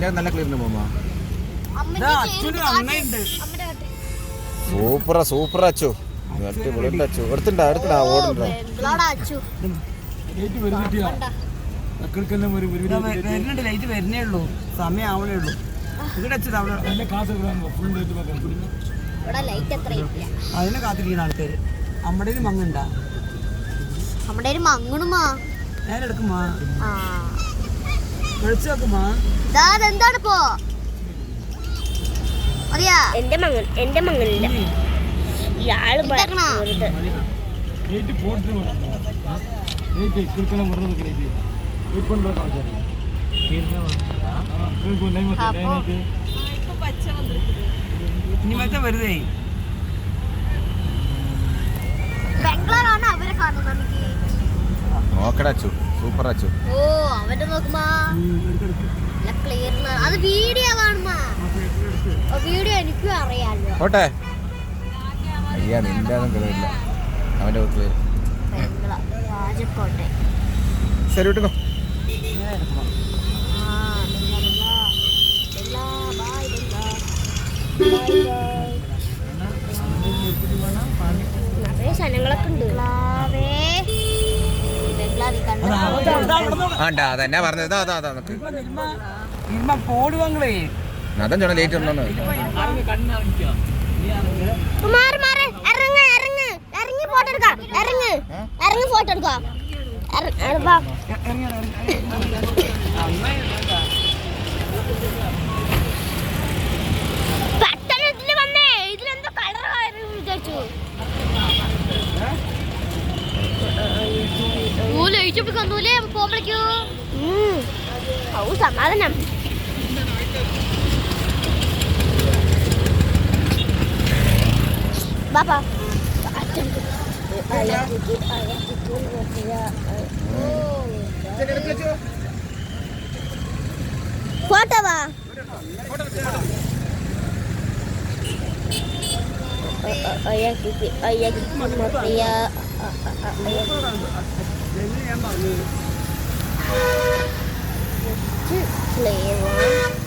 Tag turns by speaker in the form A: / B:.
A: എന്റെ നല്ല ക്ലിയറിന് പോവാ. സൂപ്പർ അച്ചു. എടുത്തിണ്ടാ ഓടുന്നുണ്ടോ?
B: ലൈറ്റ് വരുന്നേ ഉള്ളൂ, സമയം ആവണേ ഉള്ളൂ. അതിനെ കാത്തിരിക്കുന്ന ആൾക്കാര്. നമ്മുടെ മങ്ങുണ്ടാ? നേരെടുക്കുമാ, വിളിച്ചു നോക്കുമാ.
C: എന്താണിപ്പോ എന്റെ മങ്ങനില്ല. ഇയാള്
B: ഇനി മറ്റേ വെറുതെ
C: ബംഗ്ലാറാണ് അവരെ കാണുന്നത്.
A: നോക്കടാ അച്ചു, സൂപ്പർ അച്ചു.
C: ഓ അവന്റെ നോക്കുമാ, ക്ലിയർ. അത് വീഡിയോ കാണുമാ, വീഡിയോ എനിക്കും അറിയാലോ.
A: ഓട്ടെ അയ്യാ, നിന്റെ ഒന്നും കളിയില്ല. അവന്റെ
C: രാജക്കോട്ടെ.
A: ശരി വിട്ടോ.
C: സ്ഥലങ്ങളൊക്കെ ഉണ്ട്.
A: അതന്നെ പറഞ്ഞത്.
B: പോടുവാങ്ങളേ
A: അതാ ചോണ ലേറ്റ് ഉണ്ടോ?
C: ഇറങ്ങി ഫോട്ടോ എടുക്കാം. ഇറങ്ങി ഫോട്ടോ എടുക്കാം. പെട്ടെന്ന് ഇതില് വന്നേ. ഇതിലെന്തോ കളർ വിചാരിച്ചു. ൂലേ പോകുമ്പോഴേക്കോ സമാധാനം. ബാപ്പാ ഫോട്ടോ വാ. Clear one.